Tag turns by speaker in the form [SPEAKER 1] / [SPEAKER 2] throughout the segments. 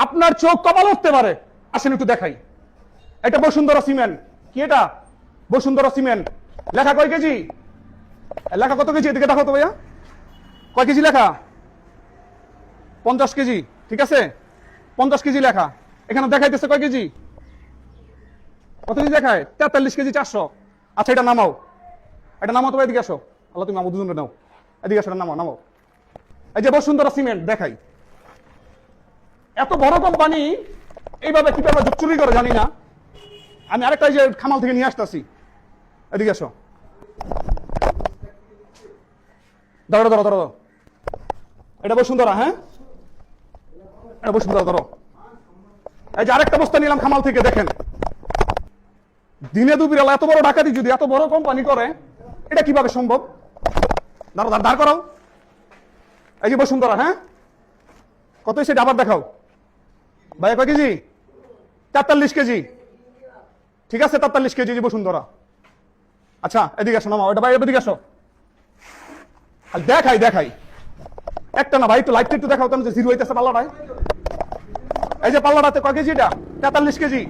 [SPEAKER 1] আপনার চোখ কপাল উঠতে পারে। আসেন একটু দেখাই। এটা বসুন্ধরা সিমেন্ট। কি এটা? বসুন্ধরা সিমেন্ট। লেখা কয় কেজি? লেখা কত কেজি? এদিকে দেখো তো ভাইয়া, কয় কেজি লেখা? 50 কেজি। ঠিক আছে, 50 কেজি লেখা। এখানে দেখাইতেছে কয় কেজি? কত কেজি দেখায়? 43 কেজি 400। আচ্ছা, এটা নামাও, এটা নামাও তো ভাই, এদিকে আসো। আল্লাহ, তুমি আমার দুজনে নাও, এদিকে আসো, নামাও নামাও। এই যে বসুন্ধরা সিমেন্ট দেখাই। এত বড় কোম্পানি এইভাবে কিভাবে চুরি করে জানি না। আমি আরেকটা যে খামাল থেকে নিয়ে আসতেছি, এদিকে আসো। ধরো ধরো ধরো, এটা বসুন্ধরা। হ্যাঁ, এটা বসুন্ধরা। ধরো, এই যে আরেকটা বস্তা নিলাম খামাল থেকে। দেখেন, দিনে দুপুরে এত বড় ডাকাতি যদি এত বড় কোম্পানি করে, এটা কিভাবে সম্ভব? দাঁড়ো, দাঁড় করাও। এই যে বসুন্ধরা। হ্যাঁ, কত সেটা আবার দেখাও ভাই। কয় কেজি? 43 কেজি। ঠিক আছে, 43 কেজি যে বসুন্ধরা। আচ্ছা, এদিকে আসো, নামাও এটা ভাই, এদিকে আসো। দেখাই দেখাই, একটা না ভাই, একটু লাইটটা একটু দেখাও তো, যে জিরো হইতেছে পাল্লাটায়। এই যে পাল্লাটাতে কয় কেজি? এটা 43 কেজি।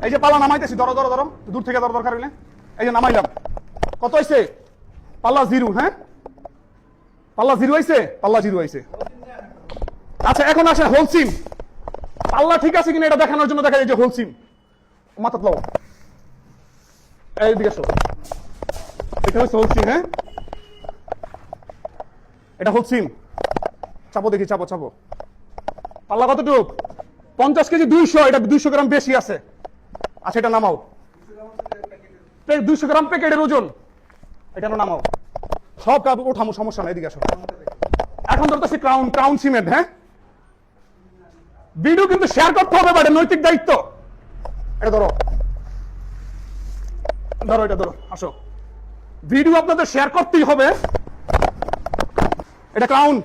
[SPEAKER 1] এই যে পাল্লা নামাইতেছি, ধরো ধরো ধরো, দূর থেকে ধরো, দরকার হইলে। এই যে নামাইলাম, কত হয়েছে? পাল্লা জিরো। হ্যাঁ, পাল্লা জিরো হয়েছে, পাল্লা জিরো হয়েছে। আচ্ছা, এখন আসেন হোলসিম। পাল্লা ঠিক আছে কিনা এটা দেখানোর জন্য দেখা যায় যে হোলসিম। মাথা তোলাও, এইদিকে আসো। এটা হচ্ছে হোলসিম। হ্যাঁ, এটা হোলসিম। চাপো দেখি, চাপো চাপো। পাল্লা কতটুক? 50 কেজি 200। এটা 200 গ্রাম বেশি আছে। আচ্ছা, এটা নামাও। 200 গ্রাম প্যাকেটের ওজন। এটা নামাও, সব ওঠামো, সমস্যা নাই। এদিকে আসো। এখন ধরতেছি ক্রাউন, ক্রাউন সিমেন্ট। হ্যাঁ, ভিডিও কিন্তু শেয়ার করতে হবে, বাট নৈতিক দায়িত্ব। এটা ধরো ধরো, এটা ধরো, আসো। ভিডিও আপনাদের শেয়ার করতেই হবে। এটা ক্রাউন।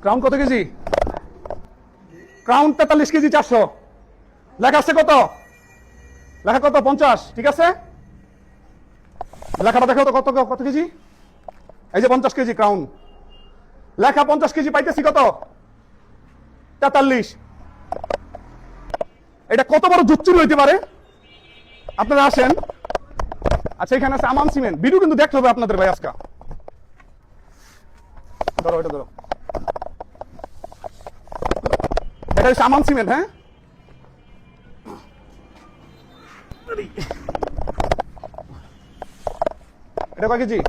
[SPEAKER 1] ক্রাউন কত কেজি? Crown 43 KG 400। লেখা আছে কত? লেখা কত? 50। ঠিক আছে, লেখাটা দেখো তো, কত কত কেজি? এই যে 50 কেজি ক্রাউন লেখা। 50 কেজি পাইতেছি কত? 43। এটা কত বড় জুচ্চুরি হইতে পারে? আপনারা আসেন। আচ্ছা, এখানে আছে আমান সিমেন্ট। ভিডিও কিন্তু দেখতে হবে আপনাদের ভাই আজকে। ধরো, এটা ধরো, এটা হচ্ছে আমান সিমেন্ট। হ্যাঁ, এটা কয় কেজি?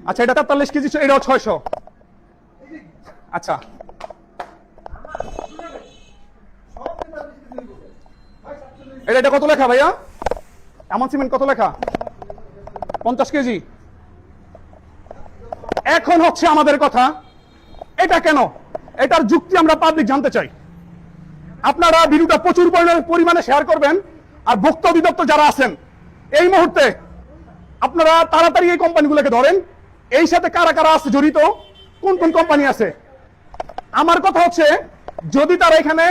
[SPEAKER 1] আচ্ছা, এটা 43 কেজি, এটাও 600। আচ্ছা, এটা কত লেখা ভাইয়া? আমান সিমেন্ট কত লেখা? 50 কেজি। এখন হচ্ছে আমাদের কথা, এটা কেন? এটার যুক্তি আমরা পাবলিক জানতে চাই। আপনারা ভিডিওটা প্রচুর পরিমাণে শেয়ার করবেন। আর ভোক্তা অধিদপ্তর যারা আছেন, এই মুহূর্তে আপনারা তাড়াতাড়ি এই কোম্পানিগুলোকে ধরেন। এই সাথে কারা কারা আছে জড়িত, কোন কোন কোম্পানি আছে। আমার কথা হচ্ছে, যদি তারা এখানে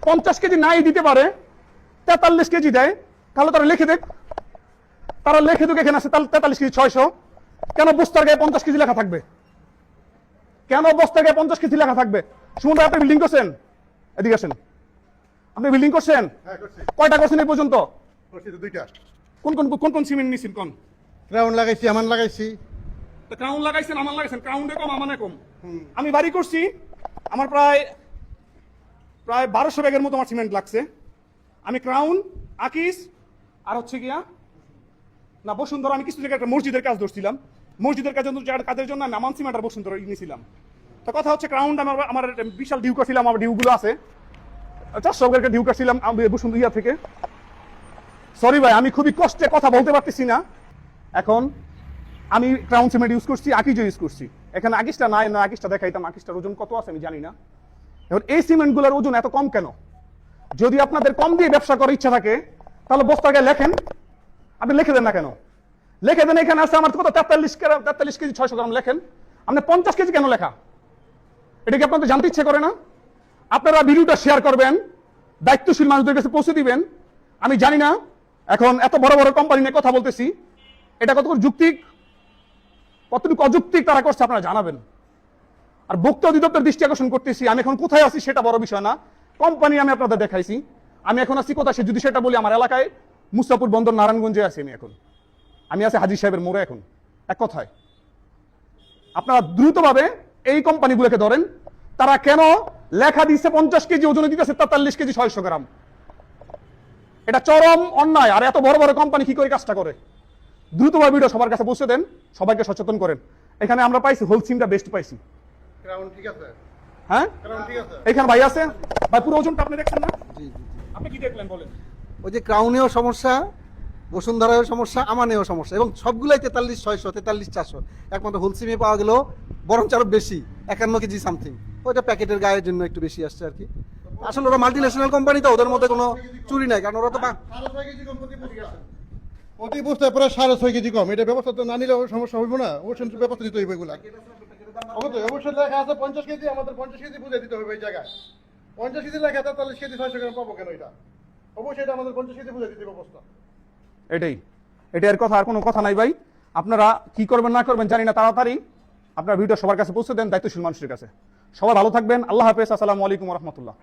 [SPEAKER 1] 50 কেজি নাই দিতে পারে, 43 কেজি দেয়, তাহলে তারা লিখে দেখ। তারা লিখে দেখ এখানে আছে 43 কেজি 600। কেন বস্তার গায়ে 50 কেজি লেখা থাকবে? কেন বস্তার গায়ে 50 কেজি লেখা থাকবে? সুমন ভাই, আপনি বিল্ডিং করছেন? এদিকে আসেন। আপনি বিল্ডিং করছেন? কয়টা করছেন এই পর্যন্ত?
[SPEAKER 2] দুইটা।
[SPEAKER 1] কোন কোন কোন কোন সিমেন্ট নিছেন? কোন
[SPEAKER 2] ক্রাউন লাগাইছি, আমান লাগাইছি।
[SPEAKER 1] ক্রাউন লাগাইছেন, আমান লাগাইছেন। ক্রাউনে কম, আমানে কম। আমি বাড়ি করছি, আমার প্রায় 1200 ব্যাগের মতো আমার সিমেন্ট লাগছে। আমি ক্রাউন, আকিস, আর হচ্ছে গিয়া না বসুন্ধরা। আমি কিছু জায়গায় একটা মসজিদের কাজ ধরছিলাম। মসজিদের কাজের জন্য আমি আমান সিমেন্ট আর বসুন্ধরা নিয়েছিলাম। তো কথা হচ্ছে, ক্রাউনটা আমার বিশাল ডিউ করছিলাম। আমার ডিউগুলো আছে, 400 ব্যাগের ডিউ করছিলাম বসুন্ধরা থেকে। সরি ভাই, আমি খুবই কষ্টে কথা বলতে পারতেছি না। এখন আমি ক্রাউন সিমেন্ট ইউজ করছি, আকিজও ইউজ করছি। এখানে আকিসটা নাই, না আকিসটা দেখাইতাম। আকিসটার ওজন কত আছে আমি জানি না। এখন এই সিমেন্টগুলোর ওজন এত কম কেন? যদি আপনাদের কম দিয়ে ব্যবসা করার ইচ্ছা থাকে, তাহলে বস্তার গায়ে লেখেন। আপনি লিখে দেন না কেন? লিখে দেন এখানে আছে আমার কত 43 কেজি 600 গ্রাম লেখেন। আপনি 50 কেজি কেন লেখা? এটা কি আপনাদের জানতে ইচ্ছে করে না? আপনারা ভিডিওটা শেয়ার করবেন, দায়িত্বশীল মানুষদের কাছে পৌঁছে দিবেন। আমি জানি না এখন এত বড় বড় কোম্পানি নিয়ে কথা বলতেছি, এটা কতটুকু যুক্তিক, কতটুকু অযৌক্তিক তারা করছে আপনারা জানাবেন। আর ভোক্তা অধিদপ্তর দৃষ্টি আকর্ষণ করতেছি, আমি এখন কোথায় আছি সেটা বড় বিষয় না, কোম্পানি আমি আপনাদের দেখাইছি। আমি এখন আছি কোথায় যদি সেটা বলি, আমার এলাকায় মুস্তাপুর বন্দর নারায়ণগঞ্জে আছি আমি আছি হাজী সাহেবের মোড়ে এখন। এক কথায় আপনারা দ্রুতভাবে এই কোম্পানিগুলোকে ধরেন, তারা কেন লেখা দিচ্ছে 50 কেজি ওজনে দিতেছে 43 কেজি 600 গ্রাম। এটা চরম অন্যায়। আর এত বড় বড় কোম্পানি কি করে কাজটা করে? দ্রুতভাবে ভিডিও সবার কাছে পৌঁছে দেন, সবাইকে সচেতন করেন। এখানে আমরা পাইছি হোলসিমটা বেস্ট পাইছি।
[SPEAKER 2] ক্রাউন ঠিক আছে?
[SPEAKER 1] হ্যাঁ,
[SPEAKER 2] ক্রাউন ঠিক আছে?
[SPEAKER 1] এখানে ভাই আছে ভাই, পুরো ওজনটা আপনি দেখছেন না? আপনি কি দেখলেন বলেন?
[SPEAKER 3] ওই যে ক্রাউনেও সমস্যা, বসুন্ধরায়ও সমস্যা, আমানেও সমস্যা, এবং সবগুলাই 43,600, 43,400। একমাত্র হোলসিমে পাওয়া গেল বরঞ্চ আরো বেশি, 51 কেজি সামথিং। ওইটা প্যাকেটের গায়ের জন্য একটু বেশি আসছে আর কি। আসলে ওরা মাল্টিন্যাশনাল কোম্পানি, তো ওদের মধ্যে কোনো চুরি নাই, কারণ ওরা তো
[SPEAKER 2] 6.5 কেজি কম প্রতি বস্তায় প্রায় 6.5 কেজি কম। এটা ব্যবস্থা তো না নিলে সমস্যা হইব না, অবশ্যই ব্যবস্থা নিতে হইবে এগুলা। অবশ্যই লেখা আছে 50 কেজি, আমাদের 50 কেজি বুঝে দিতে হবে এই জায়গায়। 50 কেজি লেখা 43 কেজি 600 গ্রাম পাবো কেন? এটা অবশ্যই এটা আমাদের 50 কেজি বুঝে দিতে ব্যবস্থা।
[SPEAKER 1] এটার কথা, আর কোনো কথা নাই ভাই। আপনারা কি করবেন না করবেন জানি না, তাড়াতাড়ি আপনার ভিডিও সবার কাছে পৌঁছে দেন, দায়িত্বশীল মানুষের কাছে। সবাই ভালো থাকবেন, আল্লাহ হাফেজ, আসসালামু আলাইকুম রহমতুল্লাহ।